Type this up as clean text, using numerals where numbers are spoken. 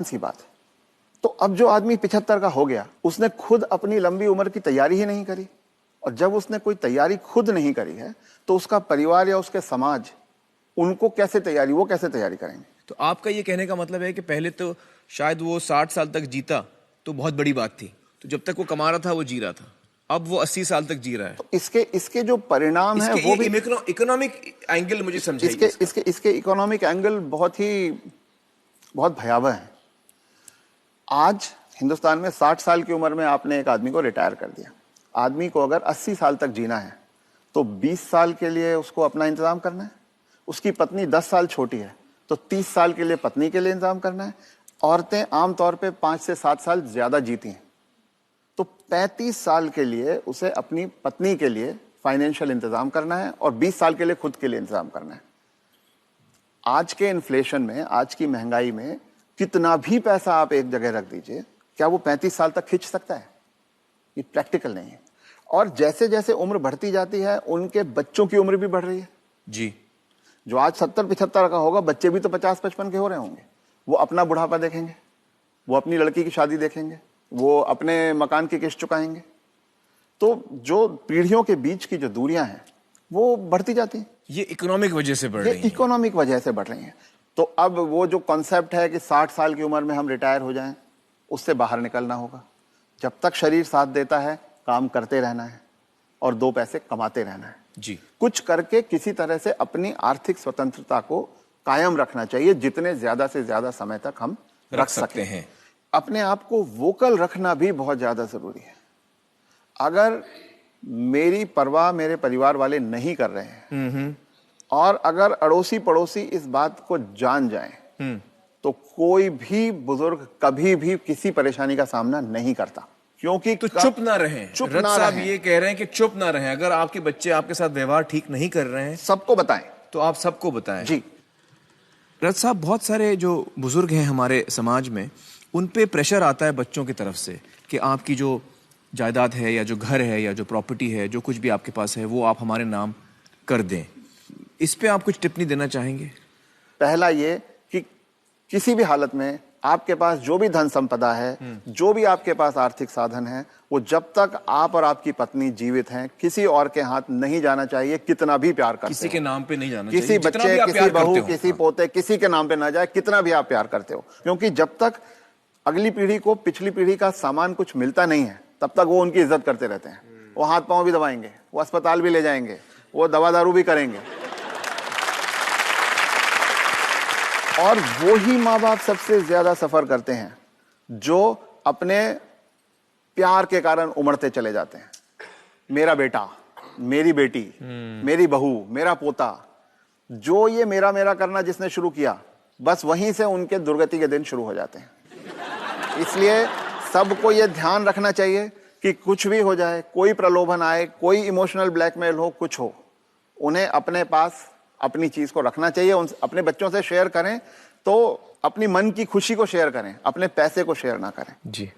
सी बात है। तो अब जो आदमी 75 का हो गया, उसने खुद अपनी लंबी उम्र की तैयारी ही नहीं करी, और जब उसने कोई तैयारी खुद नहीं करी है तो उसका परिवार या उसके समाज उनको कैसे तैयारी, वो कैसे तैयारी करेंगे? तो आपका ये कहने का मतलब है कि पहले तो शायद वो 60 साल तक जीता तो बहुत बड़ी बात थी, तो जब तक वो कमा रहा था वो जी रहा था, अब वो 80 साल तक जी रहा है। तो इसके जो परिणाम है वो भी इकोनॉमिक एंगल मुझे समझाइए। इसके इकोनॉमिक एंगल बहुत भयावह है। आज हिंदुस्तान में 60 साल की उम्र में आपने एक आदमी को रिटायर कर दिया। आदमी को अगर 80 साल तक जीना है तो 20 साल के लिए उसको अपना इंतजाम करना है। उसकी पत्नी 10 साल छोटी है तो 30 साल के लिए पत्नी के लिए इंतजाम करना है। औरतें आमतौर पे 5 से 7 साल ज्यादा जीती हैं, तो 35 साल के लिए उसे अपनी पत्नी के लिए फाइनेंशियल इंतजाम करना है और 20 साल के लिए खुद के लिए इंतजाम करना है। आज के इन्फ्लेशन में, आज की महंगाई में कितना भी पैसा आप एक जगह रख दीजिए, क्या वो 35 साल तक खींच सकता है? ये प्रैक्टिकल नहीं है। और जैसे जैसे उम्र बढ़ती जाती है उनके बच्चों की उम्र भी बढ़ रही है जी। जो आज 70-75 का होगा, बच्चे भी तो 50-55 के हो रहे होंगे। वो अपना बुढ़ापा देखेंगे, वो अपनी लड़की की शादी देखेंगे, वो अपने मकान की किस्त चुकाएंगे। तो जो पीढ़ियों के बीच की जो दूरियां हैं वो बढ़ती जाती हैं। ये इकोनॉमिक वजह से बढ़ रही है। इकोनॉमिक वजह से बढ़ रही हैं। तो अब वो जो कॉन्सेप्ट है कि 60 साल की उम्र में हम रिटायर हो जाएं, उससे बाहर निकलना होगा। जब तक शरीर साथ देता है काम करते रहना है और 2 पैसे कमाते रहना है जी। कुछ करके किसी तरह से अपनी आर्थिक स्वतंत्रता को कायम रखना चाहिए, जितने ज्यादा से ज्यादा समय तक हम रख सकते हैं। अपने आप को वोकल रखना भी बहुत ज्यादा जरूरी है। अगर मेरी परवाह मेरे परिवार वाले नहीं कर रहे हैं और अगर अड़ोसी पड़ोसी इस बात को जान जाएं तो कोई भी बुजुर्ग कभी भी किसी परेशानी का सामना नहीं करता, क्योंकि तो चुप ना रहें। रथ साहब ये कह रहे हैं कि चुप ना रहें। अगर आपके बच्चे आपके साथ व्यवहार ठीक नहीं कर रहे हैं, सबको बताएं। तो आप सबको बताएं जी। रथ साहब, बहुत सारे जो बुजुर्ग हैं हमारे समाज में, उन पे प्रेशर आता है बच्चों की तरफ से कि आपकी जो जायदाद है या जो घर है या जो प्रॉपर्टी है, जो कुछ भी आपके पास है, वो आप हमारे नाम कर दें। इस पे आप कुछ टिप्पणी देना चाहेंगे? पहला ये कि किसी भी हालत में आपके पास जो भी धन संपदा है, जो भी आपके पास आर्थिक साधन है, वो जब तक आप और आपकी पत्नी जीवित हैं किसी और के हाथ नहीं जाना चाहिए। कितना भी प्यार करते हो, किसी के नाम पे नहीं जाना किसी चाहिए। बच्चे, किसी बहू, किसी पोते, किसी के नाम पे ना जाए, कितना भी आप प्यार करते हो। क्योंकि जब तक अगली पीढ़ी को पिछली पीढ़ी का सामान कुछ मिलता नहीं है तब तक वो उनकी इज्जत करते रहते हैं। वो हाथ पांव भी दबाएंगे, वो अस्पताल भी ले जाएंगे, वो दवा दारू भी करेंगे। और वो ही माँ बाप सबसे ज्यादा सफर करते हैं जो अपने प्यार के कारण उमड़ते चले जाते हैं। मेरा बेटा, मेरी बेटी, मेरी बहू, मेरा पोता, जो ये मेरा मेरा करना जिसने शुरू किया, बस वहीं से उनके दुर्गति के दिन शुरू हो जाते हैं। इसलिए सबको ये ध्यान रखना चाहिए कि कुछ भी हो जाए, कोई प्रलोभन आए, कोई इमोशनल ब्लैकमेल हो, कुछ हो, उन्हें अपने पास अपनी चीज को रखना चाहिए। उन अपने बच्चों से शेयर करें तो अपनी मन की खुशी को शेयर करें, अपने पैसे को शेयर ना करें। जी।